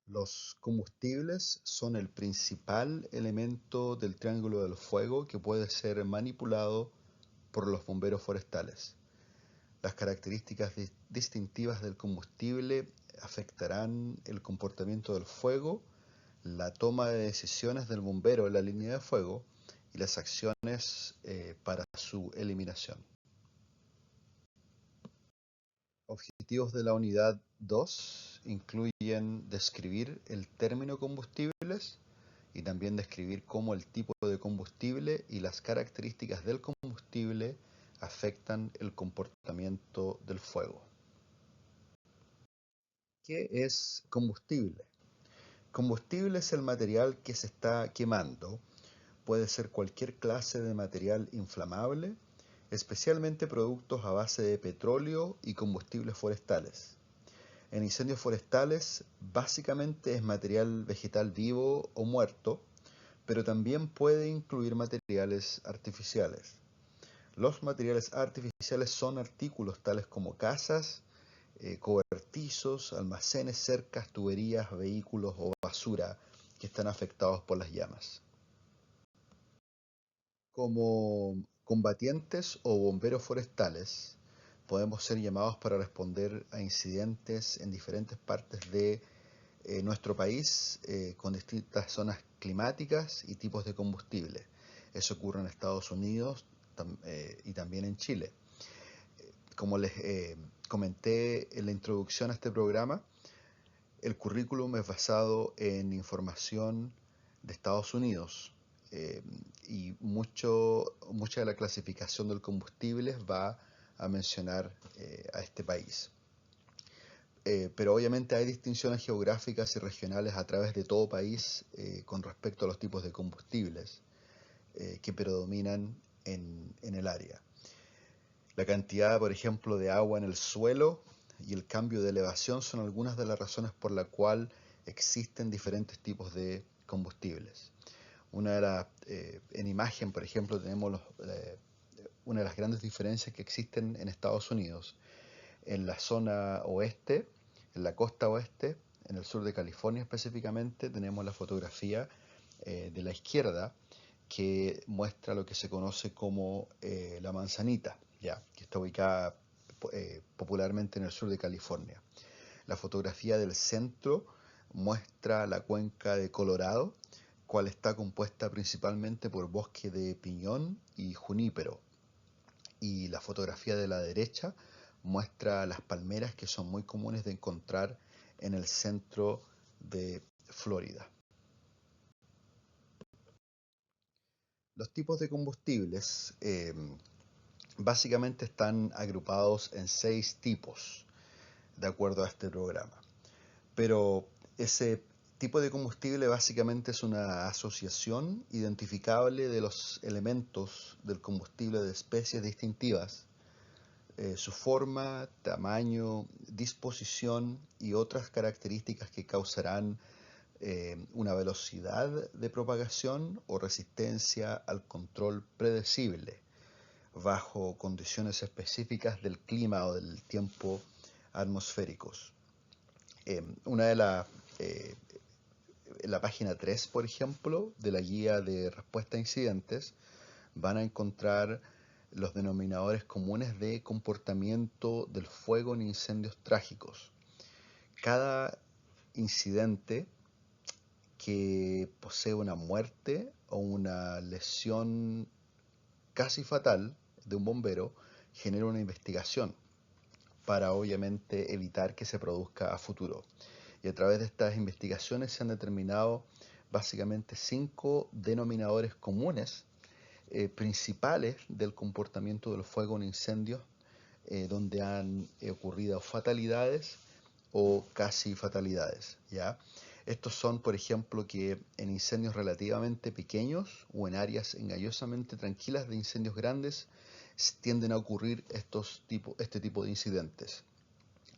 Los combustibles son el principal elemento del triángulo del fuego que puede ser manipulado por los bomberos forestales. Las características distintivas del combustible afectarán el comportamiento del fuego, la toma de decisiones del bombero en la línea de fuego y las acciones para su eliminación. Objetivos de la unidad 2 incluyen describir el término combustibles y también describir cómo el tipo de combustible y las características del combustible afectan el comportamiento del fuego. ¿Qué es combustible? Combustible es el material que se está quemando. Puede ser cualquier clase de material inflamable, especialmente productos a base de petróleo y combustibles forestales. En incendios forestales, básicamente es material vegetal vivo o muerto, pero también puede incluir materiales artificiales. Los materiales artificiales son artículos tales como casas, cobertizos, almacenes, cercas, tuberías, vehículos o basura que están afectados por las llamas. Como combatientes o bomberos forestales, podemos ser llamados para responder a incidentes en diferentes partes de nuestro país con distintas zonas climáticas y tipos de combustible. Eso ocurre en Estados Unidos y también en Chile. Como les comenté en la introducción a este programa, el currículum es basado en información de Estados Unidos eh, y mucha de la clasificación del combustible va a mencionar a este país. Pero obviamente hay distinciones geográficas y regionales a través de todo país con respecto a los tipos de combustibles que predominan en el área. La cantidad, por ejemplo, de agua en el suelo y el cambio de elevación son algunas de las razones por la cual existen diferentes tipos de combustibles. En imagen, por ejemplo, tenemos una de las grandes diferencias que existen en Estados Unidos. En la zona oeste, en la costa oeste, en el sur de California específicamente, tenemos la fotografía de la izquierda que muestra lo que se conoce como la manzanita, ya, que está ubicada popularmente en el sur de California. La fotografía del centro muestra la cuenca de Colorado, cual está compuesta principalmente por bosque de piñón y junípero. Y la fotografía de la derecha muestra las palmeras que son muy comunes de encontrar en el centro de Florida. Los tipos de combustibles básicamente están agrupados en 6 tipos, de acuerdo a este programa. Pero ese tipo de combustible básicamente es una asociación identificable de los elementos del combustible de especies distintivas, su forma, tamaño, disposición y otras características que causarán una velocidad de propagación o resistencia al control predecible bajo condiciones específicas del clima o del tiempo atmosféricos. Una de las en la página 3, por ejemplo, de la guía de respuesta a incidentes, van a encontrar los denominadores comunes de comportamiento del fuego en incendios trágicos. Cada incidente que posee una muerte o una lesión casi fatal de un bombero genera una investigación para obviamente evitar que se produzca a futuro. Y a través de estas investigaciones se han determinado básicamente 5 denominadores comunes principales del comportamiento del fuego en incendios donde han ocurrido fatalidades o casi fatalidades, ¿ya? Estos son, por ejemplo, que en incendios relativamente pequeños o en áreas engañosamente tranquilas de incendios grandes tienden a ocurrir este tipo de incidentes.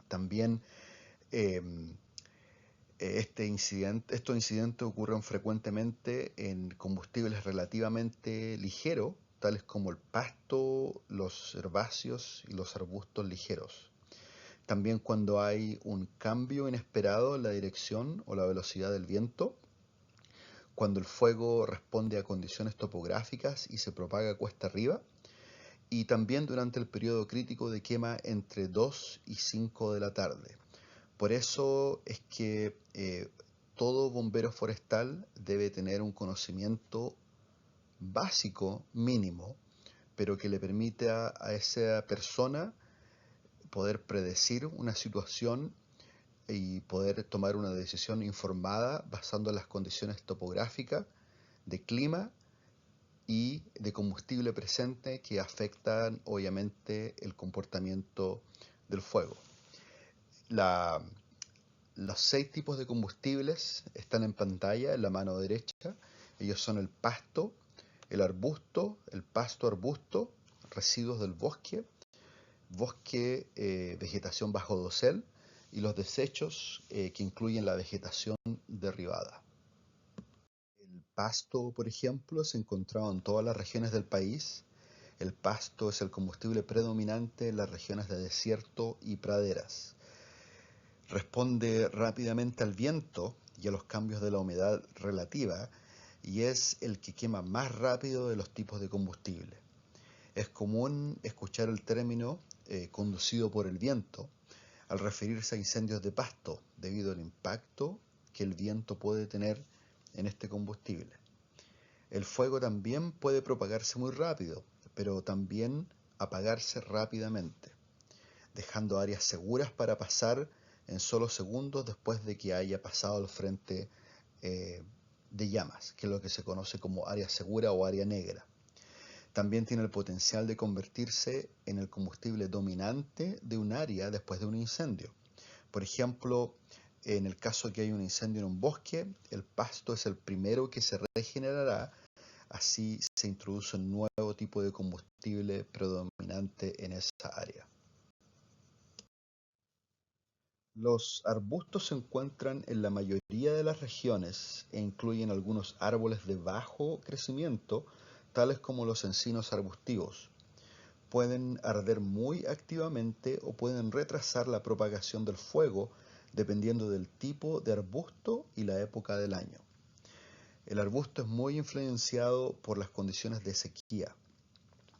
También eh, estos incidentes ocurren frecuentemente en combustibles relativamente ligeros, tales como el pasto, los herbáceos y los arbustos ligeros. También cuando hay un cambio inesperado en la dirección o la velocidad del viento, cuando el fuego responde a condiciones topográficas y se propaga cuesta arriba, y también durante el periodo crítico de quema entre 2 y 5 de la tarde. Por eso es que todo bombero forestal debe tener un conocimiento básico mínimo, pero que le permita a esa persona poder predecir una situación y poder tomar una decisión informada basando en las condiciones topográficas, de clima y de combustible presente que afectan obviamente el comportamiento del fuego. La, los 6 tipos de combustibles están en pantalla en la mano derecha. Ellos son el pasto, el pasto arbusto, residuos del bosque, vegetación bajo dosel y los desechos que incluyen la vegetación derribada. El pasto, por ejemplo, se encontraba en todas las regiones del país. El pasto es el combustible predominante en las regiones de desierto y praderas. Responde rápidamente al viento y a los cambios de la humedad relativa y es el que quema más rápido de los tipos de combustible. Es común escuchar el término conducido por el viento al referirse a incendios de pasto debido al impacto que el viento puede tener en este combustible. El fuego también puede propagarse muy rápido, pero también apagarse rápidamente, dejando áreas seguras para pasar en solo segundos después de que haya pasado al frente de llamas, que es lo que se conoce como área segura o área negra. También tiene el potencial de convertirse en el combustible dominante de un área después de un incendio. Por ejemplo, en el caso que hay un incendio en un bosque, el pasto es el primero que se regenerará, así se introduce un nuevo tipo de combustible predominante en esa área. Los arbustos se encuentran en la mayoría de las regiones e incluyen algunos árboles de bajo crecimiento, tales como los encinos arbustivos. Pueden arder muy activamente o pueden retrasar la propagación del fuego dependiendo del tipo de arbusto y la época del año. El arbusto es muy influenciado por las condiciones de sequía.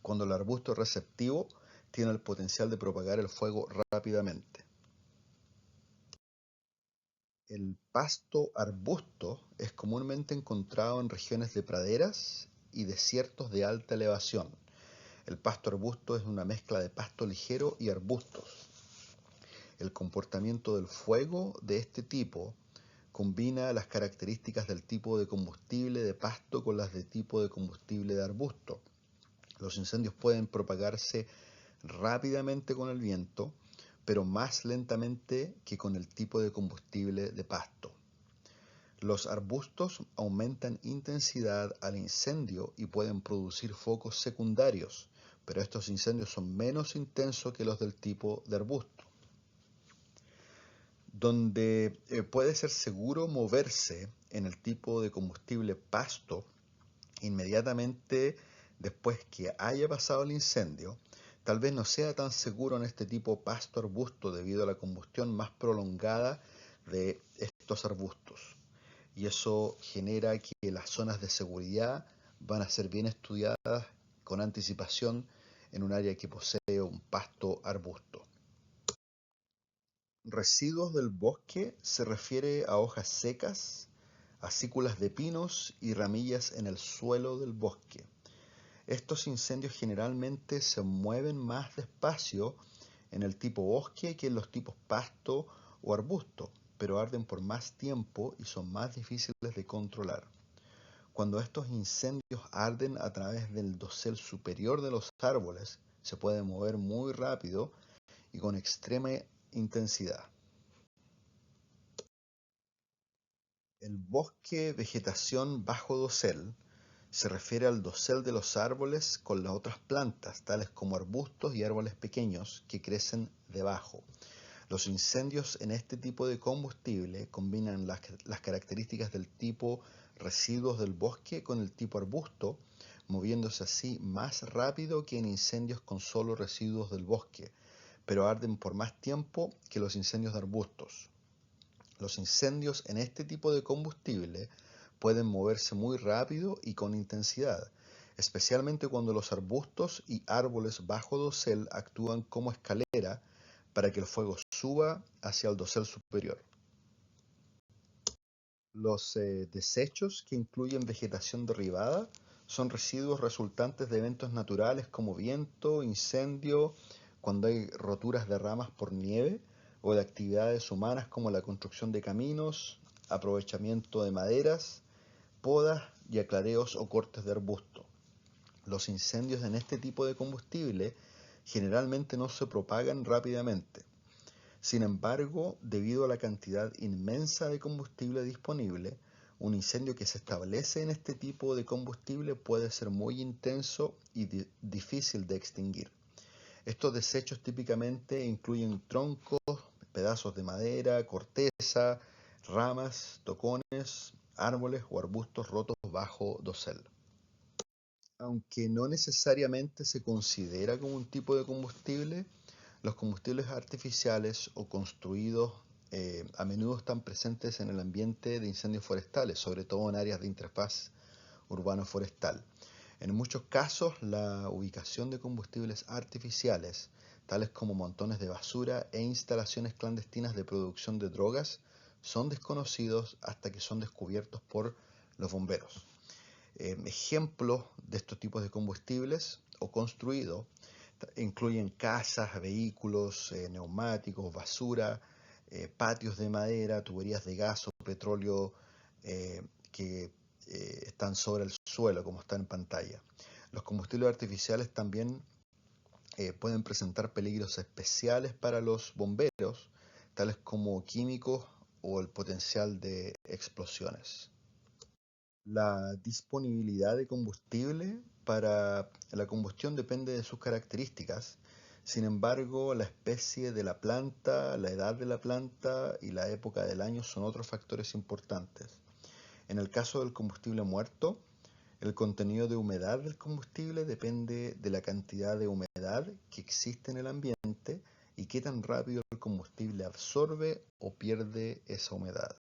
Cuando el arbusto es receptivo, tiene el potencial de propagar el fuego rápidamente. El pasto arbusto es comúnmente encontrado en regiones de praderas y desiertos de alta elevación. El pasto arbusto es una mezcla de pasto ligero y arbustos. El comportamiento del fuego de este tipo combina las características del tipo de combustible de pasto con las de tipo de combustible de arbusto. Los incendios pueden propagarse rápidamente con el viento, pero más lentamente que con el tipo de combustible de pasto. Los arbustos aumentan intensidad al incendio y pueden producir focos secundarios, pero estos incendios son menos intensos que los del tipo de arbusto. Donde puede ser seguro moverse en el tipo de combustible pasto inmediatamente después que haya pasado el incendio, tal vez no sea tan seguro en este tipo pasto arbusto debido a la combustión más prolongada de estos arbustos. Y eso genera que las zonas de seguridad van a ser bien estudiadas con anticipación en un área que posee un pasto arbusto. Residuos del bosque se refiere a hojas secas, acículas de pinos y ramillas en el suelo del bosque. Estos incendios generalmente se mueven más despacio en el tipo bosque que en los tipos pasto o arbusto, pero arden por más tiempo y son más difíciles de controlar. Cuando estos incendios arden a través del dosel superior de los árboles, se pueden mover muy rápido y con extrema intensidad. El bosque vegetación bajo dosel se refiere al dosel de los árboles con las otras plantas, tales como arbustos y árboles pequeños que crecen debajo. Los incendios en este tipo de combustible combinan las características del tipo residuos del bosque con el tipo arbusto, moviéndose así más rápido que en incendios con solo residuos del bosque, pero arden por más tiempo que los incendios de arbustos. Los incendios en este tipo de combustible pueden moverse muy rápido y con intensidad, especialmente cuando los arbustos y árboles bajo dosel actúan como escalera para que el fuego suba hacia el dosel superior. Los desechos que incluyen vegetación derribada son residuos resultantes de eventos naturales como viento, incendio, cuando hay roturas de ramas por nieve o de actividades humanas como la construcción de caminos, aprovechamiento de maderas, podas y aclareos o cortes de arbusto. Los incendios en este tipo de combustible generalmente no se propagan rápidamente. Sin embargo, debido a la cantidad inmensa de combustible disponible, un incendio que se establece en este tipo de combustible puede ser muy intenso y difícil de extinguir. Estos desechos típicamente incluyen troncos, pedazos de madera, corteza, ramas, tocones, árboles o arbustos rotos bajo dosel. Aunque no necesariamente se considera como un tipo de combustible, los combustibles artificiales o construidos a menudo están presentes en el ambiente de incendios forestales, sobre todo en áreas de interfaz urbano-forestal. En muchos casos, la ubicación de combustibles artificiales, tales como montones de basura e instalaciones clandestinas de producción de drogas, son desconocidos hasta que son descubiertos por los bomberos. Ejemplos de estos tipos de combustibles o construidos incluyen casas, vehículos, neumáticos, basura, patios de madera, tuberías de gas o petróleo que están sobre el suelo, como está en pantalla. Los combustibles artificiales también pueden presentar peligros especiales para los bomberos, tales como químicos o el potencial de explosiones. La disponibilidad de combustible para la combustión depende de sus características. Sin embargo, la especie de la planta, la edad de la planta y la época del año son otros factores importantes. En el caso del combustible muerto, el contenido de humedad del combustible depende de la cantidad de humedad que existe en el ambiente y qué tan rápido el combustible absorbe o pierde esa humedad.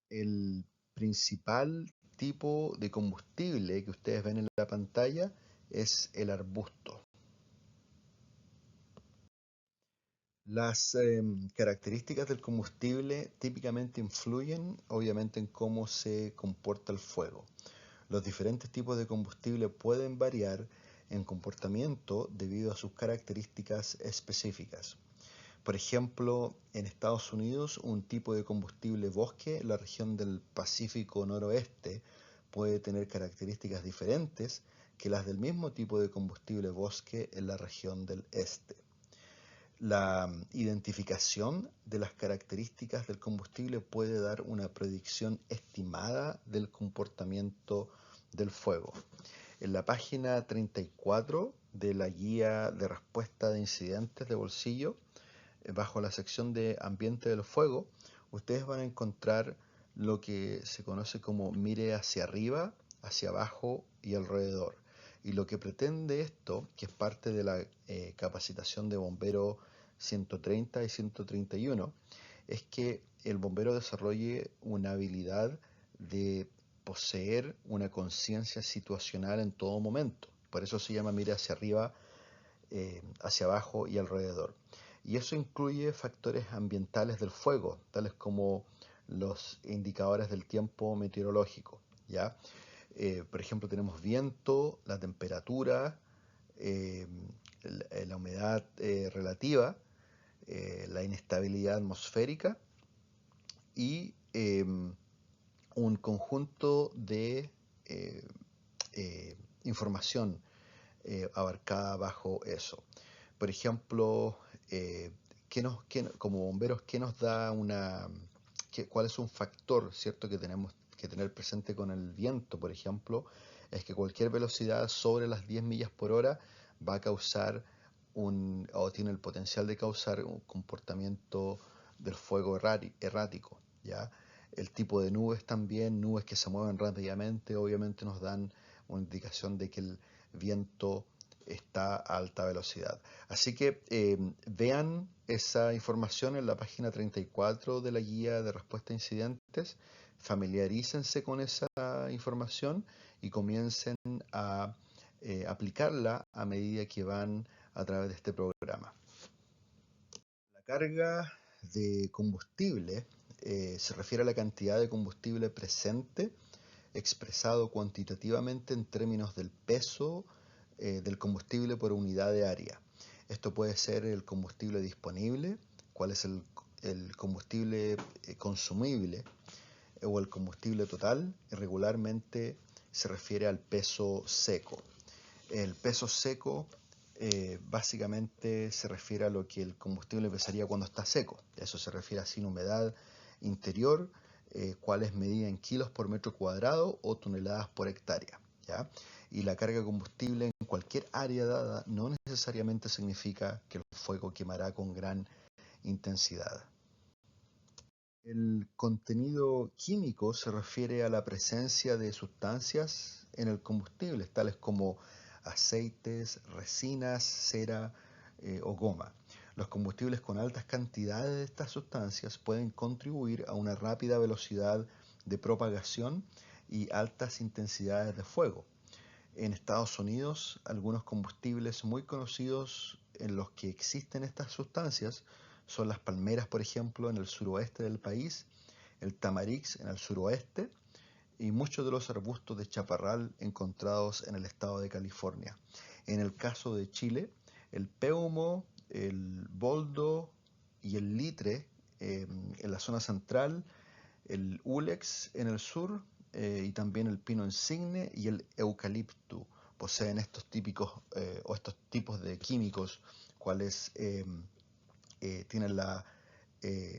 El principal tipo de combustible que ustedes ven en la pantalla es el arbusto. Las características del combustible típicamente influyen obviamente en cómo se comporta el fuego. Los diferentes tipos de combustible pueden variar en comportamiento debido a sus características específicas. Por ejemplo, en Estados Unidos, un tipo de combustible bosque en la región del Pacífico Noroeste puede tener características diferentes que las del mismo tipo de combustible bosque en la región del este. La identificación de las características del combustible puede dar una predicción estimada del comportamiento del fuego. En la página 34 de la guía de respuesta de incidentes de bolsillo, bajo la sección de ambiente del fuego, ustedes van a encontrar lo que se conoce como mire hacia arriba, hacia abajo y alrededor. Y lo que pretende esto, que es parte de la capacitación de bombero 130 y 131, es que el bombero desarrolle una habilidad de poseer una conciencia situacional en todo momento. Por eso se llama mire hacia arriba, hacia abajo y alrededor. Y eso incluye factores ambientales del fuego, tales como los indicadores del tiempo meteorológico, ¿ya? Por ejemplo, tenemos viento, la temperatura, eh, la humedad relativa, la inestabilidad atmosférica y un conjunto de eh, información abarcada bajo eso. Por ejemplo, como bomberos, ¿qué nos da cuál es un factor, cierto, que tenemos que tener presente con el viento, por ejemplo? Es que cualquier velocidad sobre las 10 millas por hora va a causar o tiene el potencial de causar un comportamiento del fuego errático, ¿ya? El tipo de nubes también, nubes que se mueven rápidamente, obviamente nos dan una indicación de que el viento está a alta velocidad. Así que vean esa información en la página 34 de la guía de respuesta a incidentes, familiarícense con esa información y comiencen a aplicarla a medida que van a través de este programa. La carga de combustible se refiere a la cantidad de combustible presente expresado cuantitativamente en términos del peso del combustible por unidad de área. Esto puede ser el combustible disponible, cuál es el combustible consumible o el combustible total. Regularmente se refiere al peso seco. El peso seco básicamente se refiere a lo que el combustible pesaría cuando está seco. Eso se refiere a sin humedad interior, cuál es medida en kilos por metro cuadrado o toneladas por hectárea, ¿ya? Y la carga de combustible en cualquier área dada no necesariamente significa que el fuego quemará con gran intensidad. El contenido químico se refiere a la presencia de sustancias en el combustible, tales como aceites, resinas, cera o goma. Los combustibles con altas cantidades de estas sustancias pueden contribuir a una rápida velocidad de propagación y altas intensidades de fuego. En Estados Unidos, algunos combustibles muy conocidos en los que existen estas sustancias son las palmeras, por ejemplo, en el suroeste del país, el tamarix en el suroeste y muchos de los arbustos de chaparral encontrados en el estado de California. En el caso de Chile, el péumo, el boldo y el litre en la zona central, el úlex en el sur y también el pino insigne y el eucalipto poseen estos típicos o estos tipos de químicos cuales tienen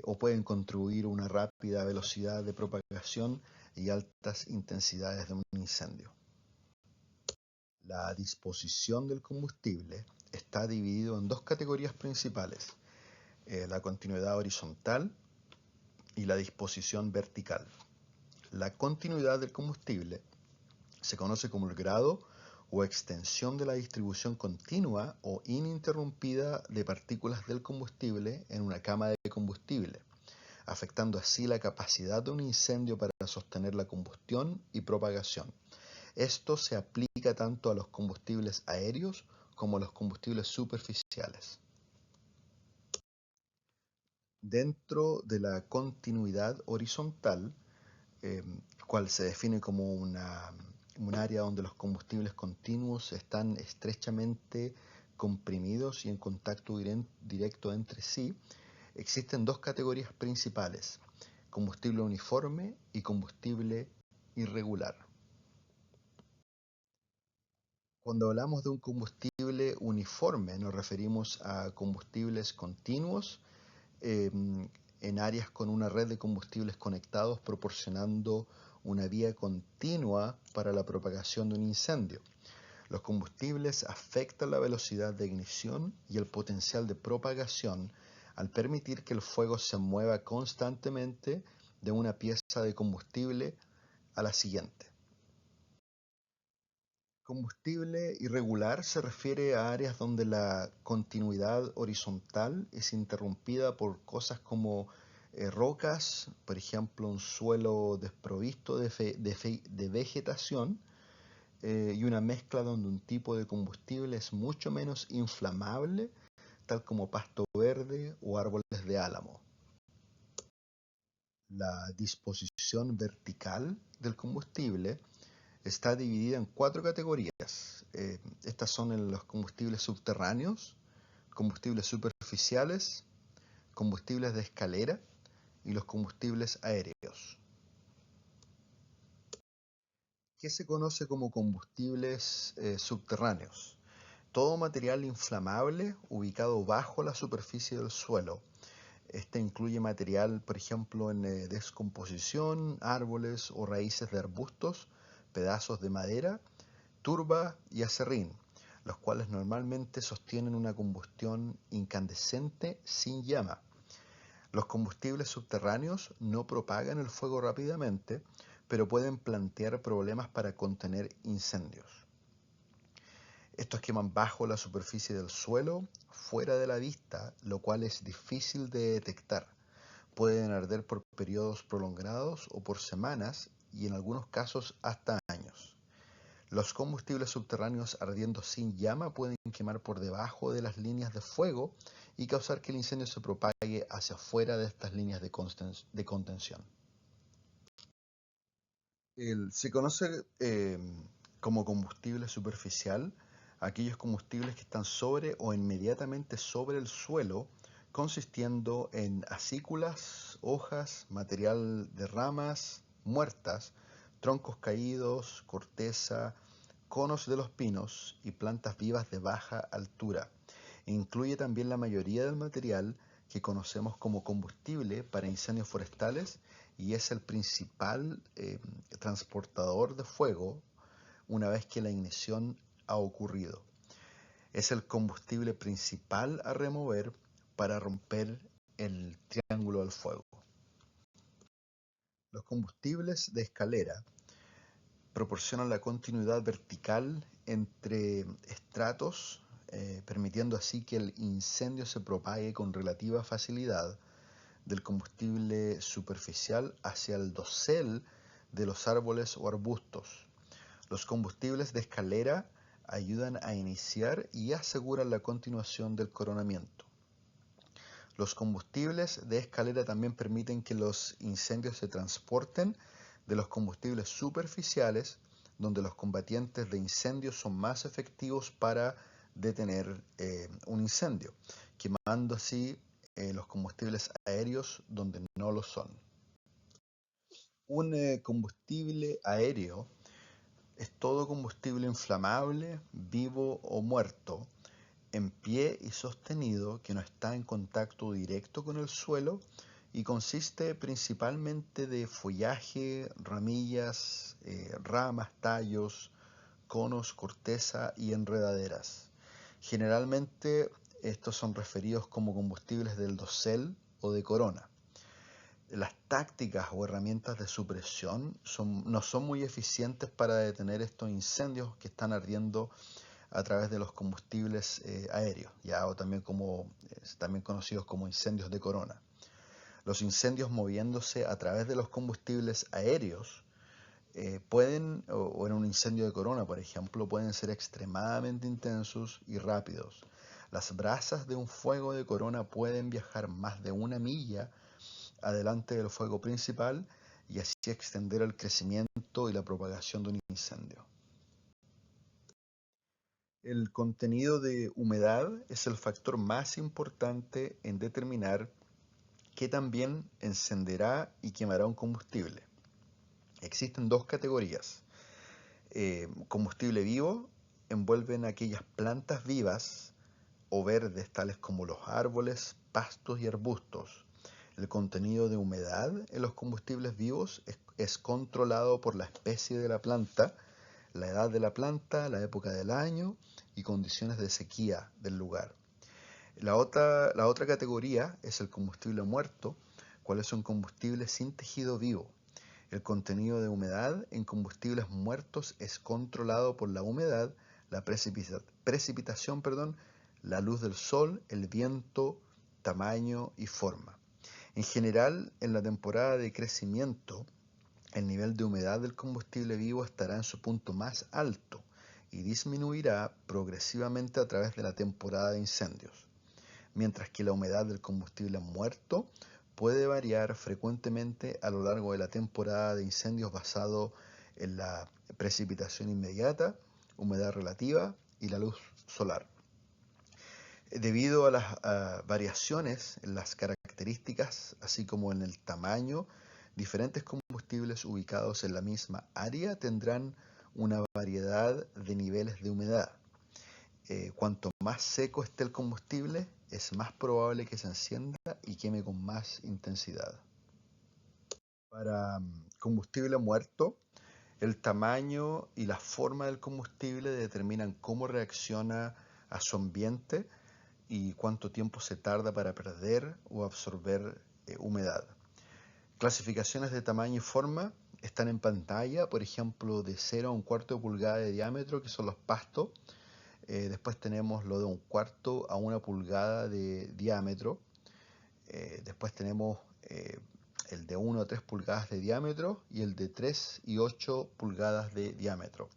o pueden contribuir a una rápida velocidad de propagación y altas intensidades de un incendio. La disposición del combustible está dividido en dos categorías principales, la continuidad horizontal y la disposición vertical. La continuidad del combustible se conoce como el grado o extensión de la distribución continua o ininterrumpida de partículas del combustible en una cama de combustible, afectando así la capacidad de un incendio para sostener la combustión y propagación. Esto se aplica tanto a los combustibles aéreos como a los combustibles superficiales. Dentro de la continuidad horizontal, cual se define como un área donde los combustibles continuos están estrechamente comprimidos y en contacto directo entre sí, existen dos categorías principales, combustible uniforme y combustible irregular. Cuando hablamos de un combustible uniforme, nos referimos a combustibles continuos en áreas con una red de combustibles conectados proporcionando una vía continua para la propagación de un incendio. Los combustibles afectan la velocidad de ignición y el potencial de propagación al permitir que el fuego se mueva constantemente de una pieza de combustible a la siguiente. Combustible irregular se refiere a áreas donde la continuidad horizontal es interrumpida por cosas como rocas, por ejemplo, un suelo desprovisto de vegetación y una mezcla donde un tipo de combustible es mucho menos inflamable, tal como pasto verde o árboles de álamo. La disposición vertical del combustible está dividida en cuatro categorías. Estas son en los combustibles subterráneos, combustibles superficiales, combustibles de escalera y los combustibles aéreos. ¿Qué se conoce como combustibles subterráneos? Todo material inflamable ubicado bajo la superficie del suelo. Este incluye material, por ejemplo, en descomposición, árboles o raíces de arbustos, pedazos de madera, turba y acerrín, los cuales normalmente sostienen una combustión incandescente sin llama. Los combustibles subterráneos no propagan el fuego rápidamente, pero pueden plantear problemas para contener incendios. Estos queman bajo la superficie del suelo, fuera de la vista, lo cual es difícil de detectar. Pueden arder por periodos prolongados o por semanas y en algunos casos hasta años. Los combustibles subterráneos ardiendo sin llama pueden quemar por debajo de las líneas de fuego y causar que el incendio se propague hacia afuera de estas líneas de contención. Se conoce como combustible superficial aquellos combustibles que están sobre o inmediatamente sobre el suelo, consistiendo en acículas, hojas, material de ramas muertas, troncos caídos, corteza, conos de los pinos y plantas vivas de baja altura. Incluye también la mayoría del material que conocemos como combustible para incendios forestales y es el principal transportador de fuego una vez que la ignición ha ocurrido. Es el combustible principal a remover para romper el triángulo del fuego. Los combustibles de escalera proporcionan la continuidad vertical entre estratos, permitiendo así que el incendio se propague con relativa facilidad del combustible superficial hacia el dosel de los árboles o arbustos. Los combustibles de escalera ayudan a iniciar y aseguran la continuación del coronamiento. Los combustibles de escalera también permiten que los incendios se transporten de los combustibles superficiales, donde los combatientes de incendios son más efectivos para detener un incendio, quemando así los combustibles aéreos donde no lo son. Un combustible aéreo es todo combustible inflamable, vivo o muerto, en pie y sostenido que no está en contacto directo con el suelo y consiste principalmente de follaje, ramillas, ramas, tallos, conos, corteza y enredaderas. Generalmente estos son referidos como combustibles del dosel o de corona. Las tácticas o herramientas de supresión no son muy eficientes para detener estos incendios que están ardiendo a través de los combustibles aéreos, ya o también conocidos como incendios de corona. Los incendios moviéndose a través de los combustibles aéreos o en un incendio de corona, por ejemplo, pueden ser extremadamente intensos y rápidos. Las brasas de un fuego de corona pueden viajar más de 1 milla adelante del fuego principal y así extender el crecimiento y la propagación de un incendio. El contenido de humedad es el factor más importante en determinar qué tan bien encenderá y quemará un combustible. Existen dos categorías. Combustible vivo envuelven aquellas plantas vivas o verdes tales como los árboles, pastos y arbustos. El contenido de humedad en los combustibles vivos es controlado por la especie de la planta, la edad de la planta, la época del año y condiciones de sequía del lugar. La otra categoría es el combustible muerto, cuál es un combustible sin tejido vivo. El contenido de humedad en combustibles muertos es controlado por la humedad, la precipitación, la luz del sol, el viento, tamaño y forma. En general, en la temporada de crecimiento, el nivel de humedad del combustible vivo estará en su punto más alto y disminuirá progresivamente a través de la temporada de incendios, mientras que la humedad del combustible muerto puede variar frecuentemente a lo largo de la temporada de incendios basado en la precipitación inmediata, humedad relativa y la luz solar. Debido a las variaciones en las características, así como en el tamaño, diferentes combustibles ubicados en la misma área tendrán una variedad de niveles de humedad. Cuanto más seco esté el combustible, es más probable que se encienda y queme con más intensidad. Para combustible muerto, el tamaño y la forma del combustible determinan cómo reacciona a su ambiente y cuánto tiempo se tarda para perder o absorber humedad. Clasificaciones de tamaño y forma están en pantalla, por ejemplo, de 0 a 1/4 de pulgada de diámetro, que son los pastos, Después tenemos lo de 1/4 a 1 pulgada de diámetro. Después tenemos el de 1 a 3 pulgadas de diámetro y el de 3 y 8 pulgadas de diámetro.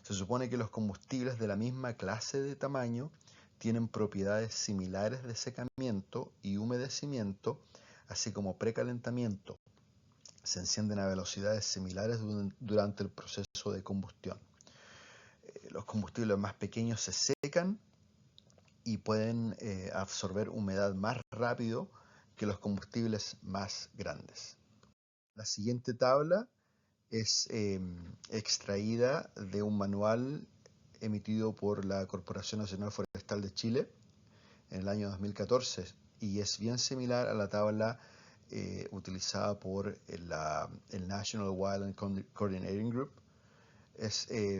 Se supone que los combustibles de la misma clase de tamaño tienen propiedades similares de secamiento y humedecimiento, así como precalentamiento. Se encienden a velocidades similares durante el proceso de combustión. Los combustibles más pequeños se secan y pueden absorber humedad más rápido que los combustibles más grandes. La siguiente tabla es extraída de un manual emitido por la Corporación Nacional Forestal de Chile en el año 2014 y es bien similar a la tabla utilizada por el National Wildland Coordinating Group.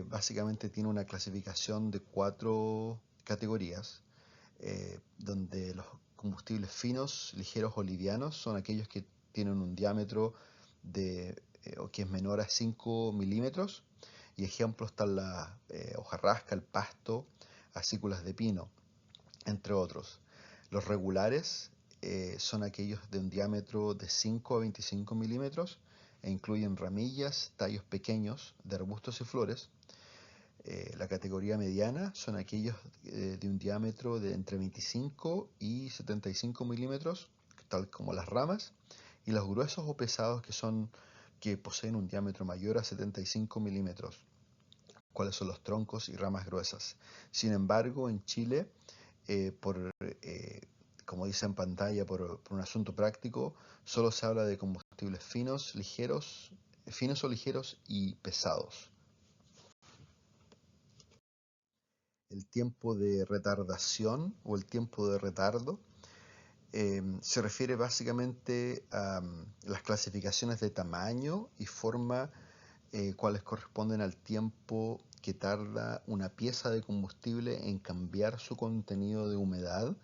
Básicamente tiene una clasificación de 4 categorías, donde los combustibles finos, ligeros o livianos son aquellos que tienen un diámetro o que es menor a 5 milímetros, y ejemplos están la hojarasca, el pasto, acículas de pino, entre otros. Los regulares son aquellos de un diámetro de 5 a 25 milímetros e incluyen ramillas, tallos pequeños de arbustos y flores. La categoría mediana son aquellos de un diámetro de entre 25 y 75 milímetros, tal como las ramas, y los gruesos o pesados que poseen un diámetro mayor a 75 milímetros, cuáles son los troncos y ramas gruesas. Sin embargo, en Chile, como dice en pantalla, por un asunto práctico, solo se habla de combustibles finos o ligeros y pesados. El tiempo de retardación o el tiempo de retardo se refiere básicamente a las clasificaciones de tamaño y forma, cuales corresponden al tiempo que tarda una pieza de combustible en cambiar su contenido de humedad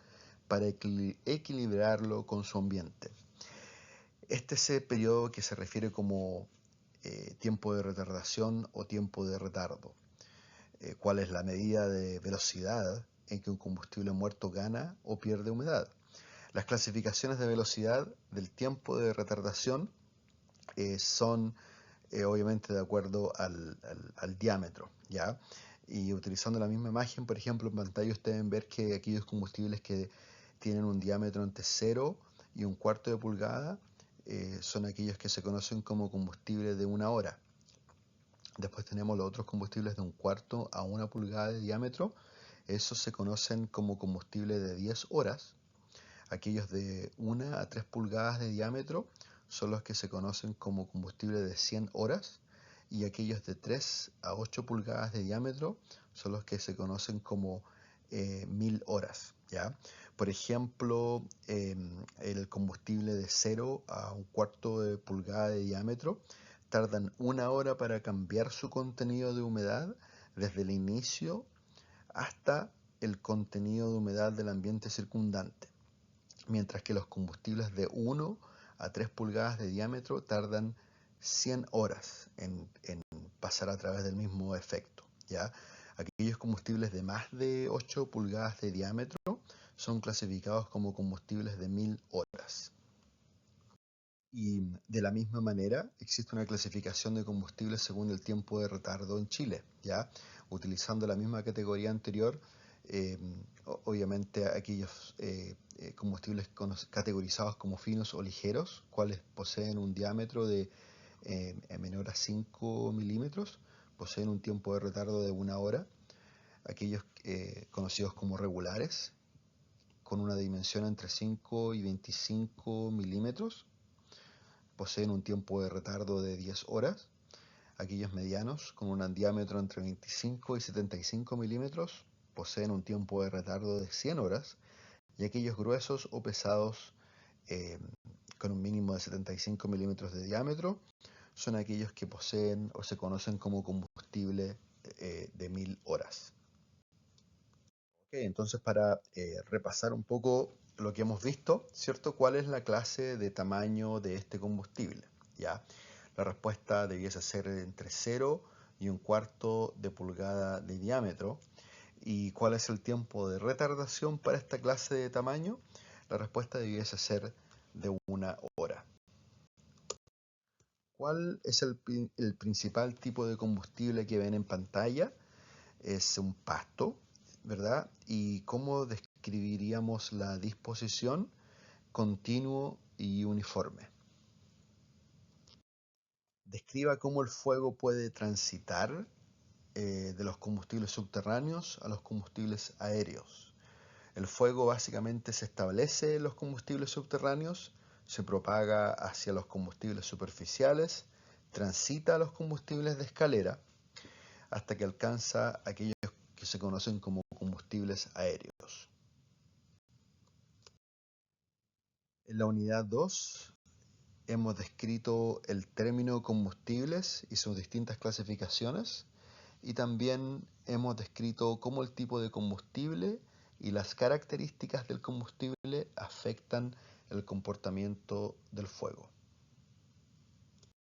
para equilibrarlo con su ambiente. Este es el periodo que se refiere como tiempo de retardación o tiempo de retardo. ¿Cuál es la medida de velocidad en que un combustible muerto gana o pierde humedad? Las clasificaciones de velocidad del tiempo de retardación son obviamente de acuerdo al diámetro, ¿ya? Y utilizando la misma imagen, por ejemplo, en pantalla ustedes ven ver que aquellos combustibles que tienen un diámetro entre 0 y 1/4 de pulgada son aquellos que se conocen como combustibles de 1 hora. Después tenemos los otros combustibles de 1/4 a 1 pulgada de diámetro. Esos se conocen como combustibles de 10 horas. Aquellos de 1 a 3 pulgadas de diámetro son los que se conocen como combustible de 100 horas. Y aquellos de 3 a 8 pulgadas de diámetro son los que se conocen como 1000 horas, ¿ya? Por ejemplo, el combustible de 0 a 1/4 de pulgada de diámetro tardan 1 hora para cambiar su contenido de humedad desde el inicio hasta el contenido de humedad del ambiente circundante, mientras que los combustibles de 1 a 3 pulgadas de diámetro tardan 100 horas en pasar a través del mismo efecto, ¿ya? Aquellos combustibles de más de 8 pulgadas de diámetro son clasificados como combustibles de 1000 horas. Y de la misma manera, existe una clasificación de combustibles según el tiempo de retardo en Chile, ¿ya? Utilizando la misma categoría anterior, obviamente aquellos combustibles categorizados como finos o ligeros, cuales poseen un diámetro de menor a 5 milímetros, poseen un tiempo de retardo de 1 hora. Aquellos conocidos como regulares, con una dimensión entre 5 y 25 milímetros, poseen un tiempo de retardo de 10 horas. Aquellos medianos, con un diámetro entre 25 y 75 milímetros, poseen un tiempo de retardo de 100 horas. Y aquellos gruesos o pesados, con un mínimo de 75 milímetros de diámetro, son aquellos que poseen o se conocen como combustible de 1000 horas. Okay, entonces, para repasar un poco lo que hemos visto, ¿cierto? ¿Cuál es la clase de tamaño de este combustible? ¿Ya? La respuesta debiese ser entre 0 y 1/4 de pulgada de diámetro. ¿Y cuál es el tiempo de retardación para esta clase de tamaño? La respuesta debiese ser de 1 hora. ¿Cuál es el principal tipo de combustible que ven en pantalla? Es un pasto, ¿verdad? ¿Y cómo describiríamos la disposición? Continuo y uniforme. Describa cómo el fuego puede transitar de los combustibles subterráneos a los combustibles aéreos. El fuego básicamente se establece en los combustibles subterráneos, se propaga hacia los combustibles superficiales, transita a los combustibles de escalera hasta que alcanza aquellos que se conocen como combustibles aéreos. En la unidad 2 hemos descrito el término combustibles y sus distintas clasificaciones, y también hemos descrito cómo el tipo de combustible y las características del combustible afectan el comportamiento del fuego.